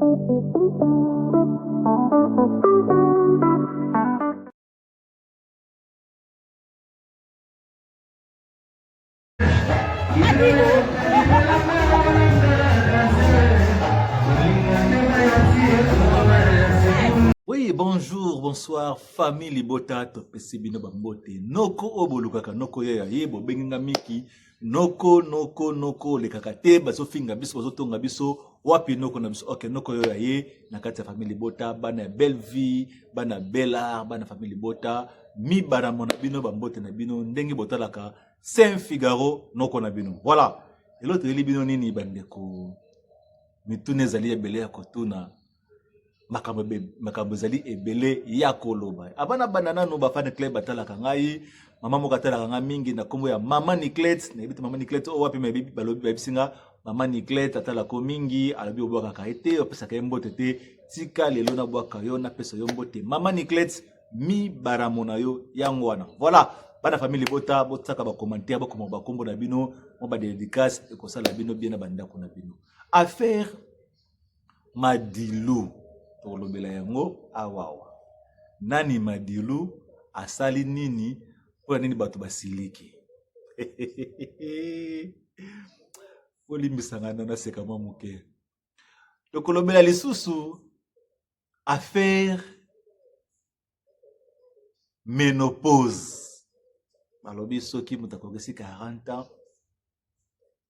Oui, bonjour, bonsoir, famille Libota, topesi bino bambote. Noko obolukaka, noko ya yebo, benginga miki. Noko, le kakate, baso finga biso, baso tonga biso. Wapi noko na biso, ok, noko ya ye, nakati ya famille Libota, bana belle vie, bana bel art, bana famille Libota. Mi baramona bino bambote na bino, ndengi botalaka, Saint Figaro, noko na bino. Voilà. Et l'autre, li bino nini bandeko. Mitune zali ebele ya kotuna. Makambo zali ebele ya koloba abana banana no bafana club batalaka ngai mama moko atalaka nga mingi na kombo ya mama Niclette na ebiti mama Niclette o wapi mebi balobi babisinga mama Niclette atalako mingi alobi obwaka ete opesaka ye mbote te tika lelo na bwaka yo na pesa yo mbote mama Niclette mi baramona yo yango wana voilà bana famille Libota botaka ba commentaire bakoma ba kombo na bino mo ba dédicace ekosala bino bien na bandako na bino affaire Madilu tolobela yango awawa nani Madilu asali nini po nini bato basiliki olimbisanga na seka mwa moke tokolobela lisusu affaire ménopause balobi soki moto akokisi 40 ans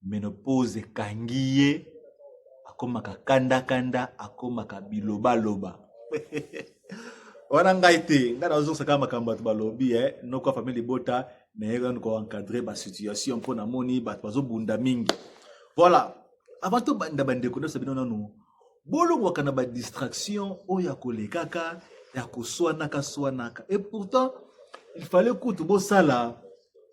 ménopause ekangi ye akomaka kanda akomaka biloba wana ngai te ngai nazosaka makambo bato balobi noko famille Libota na yega ko encadrer ba situation mpo na moni bato bazobunda mingi voilà avant to banda bandeko ndo sabino nanu bolongwaka na ba distraction oya kolekaka ya koswanaka et pourtant il fallait que bosala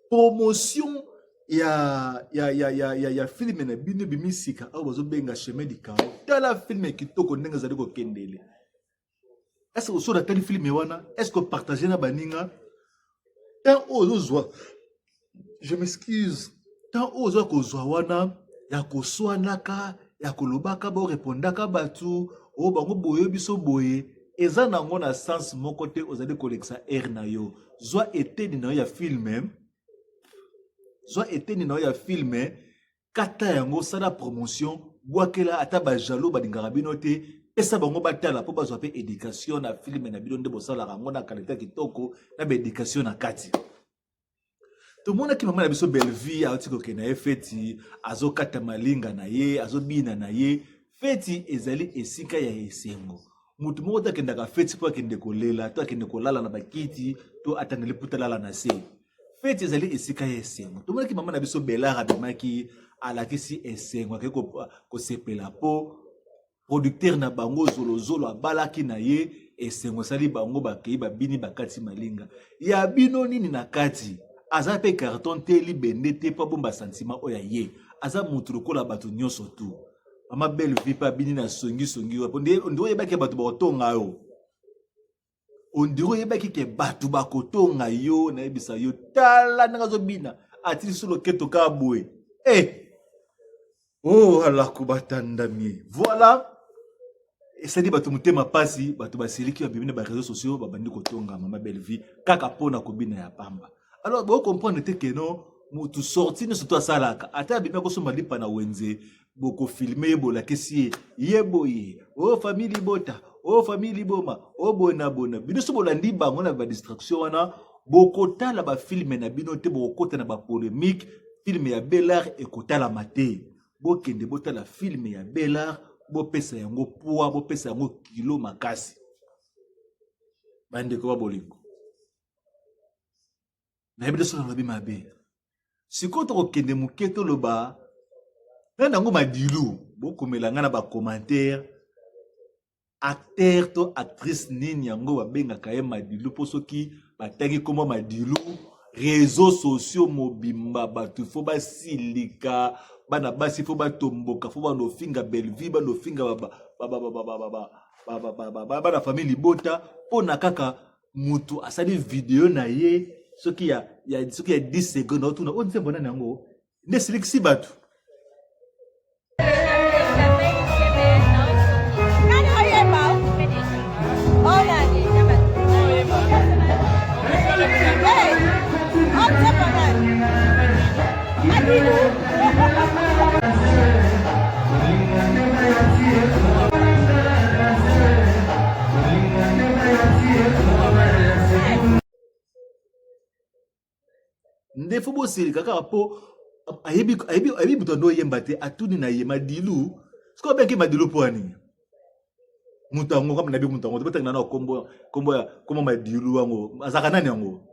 promotion ya film na bino bimisika au bazo benga chemin du chaos tala film kitoko ndenge zali ko kendele est-ce que vous avez film wana est-ce que partager na baninga tant ozozwa je m'excuse tant ozwa kozwa wana ya koswanaka ya kolobaka ba répondaka batu o bango boye biso boye eza nango na sens moko te ozali kolekisa air na yo zwa eteni na yo ya film soit eteni na ya film kata yango sala promotion bwakela ata ba jalo balingaka bino te pesa bango batala po bazwa pe éducation na film na bino nde bosala rango na qualité kitoko na ba éducation na kati to mona ki mama na biso belle vie atiko ke na feti azo kata malinga na ye azo bina na ye feti ezali esika ya esengo mutu moko ta kendaka feti po akende kolela to akende kolala na bakiti to atangeli putalala na se feti ezali esika ya esengo tomonaki mama na biso belara abimaki alakisi esengo akei kosepela po producteur na bango zolozolo abalaki na ye esengo esali bango bakei babini bakati malinga ya bino nini na kati aza pe carton te libende te po bomba sentiment oya ye aza mutu lokola bato nyonso tu mama belle vie pa bini na songi wapo ndi oyebaki bato bakotonga yo ondiro yebaki ke batu bakotonga yo na yebisa yo tala nanga zobina atili solo keto ka boy oh ala kubatandami voilà esali batu mutema pasi batu basiliki ba bibina ba réseaux sociaux babandi kotonga mama belle vie kaka pona kobina ya pamba alors bo comprendre te que non mutu sorti ne surtout salaka ata bibina ko soma lipa na wenze boko filmer bola kesi yeboye oh famille Libota oh famille Boma oh bona bino so bolandi bango na ba distraction wana bokotala ba film na bino te bokota na ba polémique film ya Bellard ekotala mate bokende botala film ya Bellard bopesa yango poids bopesa yango kilo makasi bandeko ba bolingo na yebede so na lobi mabe sikoto kokende muketo loba nango Madilu bokomela nga na ba commentaire acteur to actrice nini yango babengaka ye Madilu po soki batangi koma Madilu réseaux sociaux mobimba batu fo basilika bana basi fo batomboka fo bano finga belle vie bano finga bana famille Libota pona kaka mutu asali video na ye soki ya 10 secondes otuna on nzembo nani yango nde siliksi batu mais faut bosser kaka po ayebi butondo yemba te atuni na ye Madilu siko benki Madilu po ani mutango kama nabi mutango to betanga na kombo Madilu wango azaka nani wango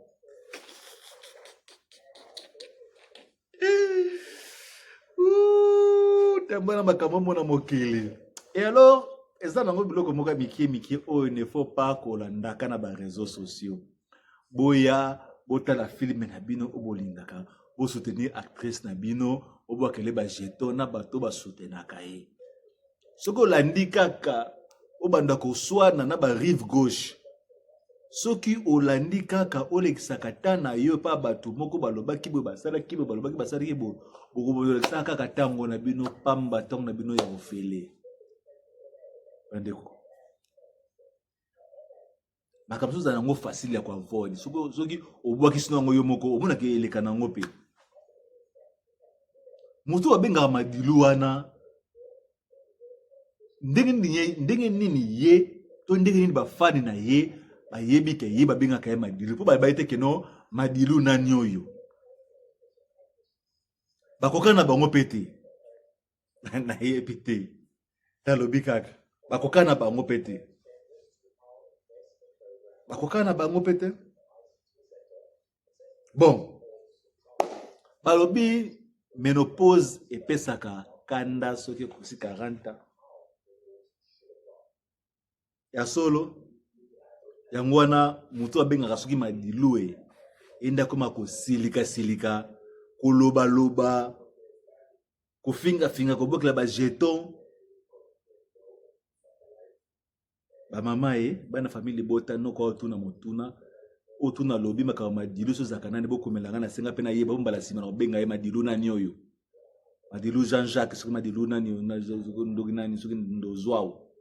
tambana makambo mona mokili. Et alors eza nango biloko moka miki oyo ne faut pas kolandaka na ba réseaux sociaux. Boya botala film na bino obolingaka bo soutenir actrice na bino obwakele ba jeton na bato ba soutenaka ye. Soko landi kaka obanda ko swana na ba rive gauche. Soki olandi kaka olekisaka tana yo pa bato moko balobaki bo basala kibo balobaki basala kibo bokolekisaka kaka tango na bino pamba tango na bino ya ofele. Bandeko makambo za nango facile ya kwa avoid soki obwaki sino ngo yo moko omona ke eleka nango pe mutu abenga Madilu wana ndenge nini ye to ndenge nini bafani na ye bayebi ke ye babenga ka Madilu po bayete ke no Madilu nani oyo bakokana bango pete na ye pete talobi kaka bakokana bango pete bakokana bango pete bon balobi ménopause epesaka kanda soki okusi 40 ya solo yango wana mutu abengaka soki Madilu enda koma kosilika koloba kofinga kobokela ba jeton ba mama bana famille bota noko otuna motuna otuna lobi makaba Madilu so zakanani bokomelanga na senga pena ye bombala sima na obenga ye Madilu nani oyo Madilu Jean-Jacques soki Madilu nani na ndogi nani soki ndozwao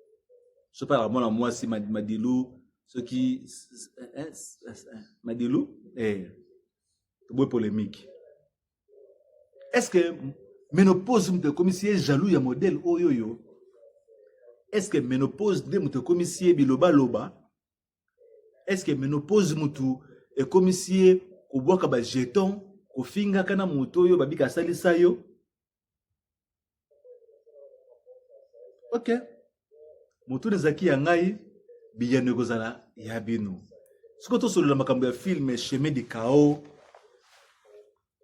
so pa mona mwasi Madilu soki Madilu boy polémique. Est-ce que ménopause me commissaire jaloux ya modèle oyoyo? Est-ce que ménopause de me commissaire biloba loba? Est-ce que ménopause mutu e commissaire ko boka ba jeton ko finga kana mutu yo babika salisa yo? OK. Mutu nezaki ya ngai biyane kozala ya bino. Siko to solo la makambo ya film Chemin du Chaos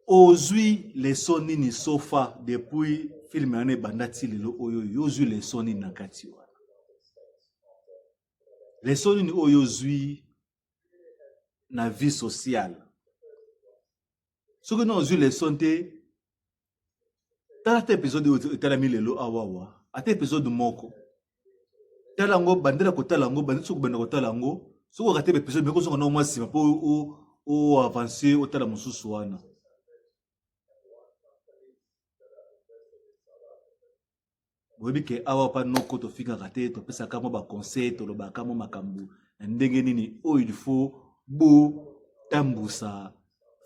ozui leson nini sofa depuis film ane bandati lelo oyo yozui leson nini nakati wana leson nini oyo zui na vie sociale soki na ozui leson te tala ta episode etalami lelo awawa ata episode moko tala ngo bandela kotala ngo bandela soki banda kotala ngo soki okate episode meko soki na mwa sima po o avancer otala mosusu wana oyebi ke awa pa noko tofingaka te topesaka mo baconseil tolobaka mo makambo na ndenge nini oyo il faut botambusa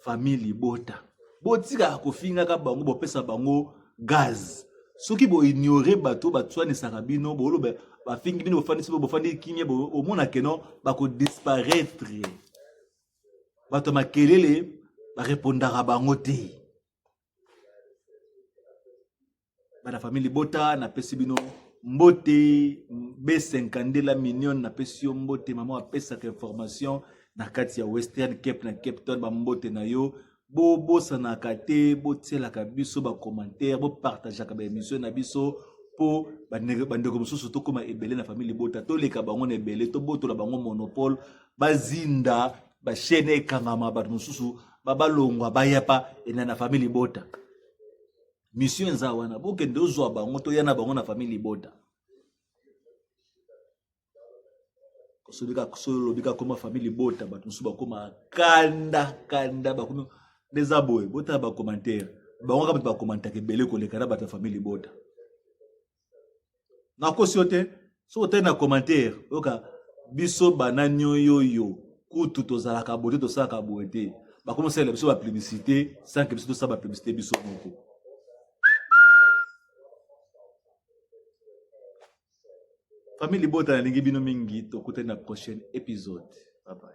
famille libota botikaka kofingaka bango bopesa bango gaz soki boignore bato batswanisaka bino boloba bafingi bino bofandisi bofandi kimia omona keno bakodisparaître bato makelele barepondaka bango te bana famille bota na pesi bino mbote B50 la million na pesi yo mbote mama apesa ka information na kati ya Western Cape na Cape Town ba mbote na yo bo sana kate bo tiela ka biso ba commentaire bo partager ka ba émission na biso po bandeko mosusu to koma ebele na famille bota to leka bango na ebele to boto la bango monopole bazinda ba chaîne ekangama ba mosusu babalongwa bayapa ena na famille bota mission nza wana bokende ozwa bango to yana bango na famille bota kosolo bika koma famille bota bato musu bakoma kanda bakoma deza boy bota ba commentaire bango ka ba commentaire ke bele ko lekana bato famille bota na kosi ote so te na commentaire oka biso bananyo yoyo kutu tozalaka bote to saka bote bakoma sala biso ba publicité sans que biso to sala ba publicité biso moko. Famille Bota na lingi bino mingi to kote na prochain épisode. Bye bye.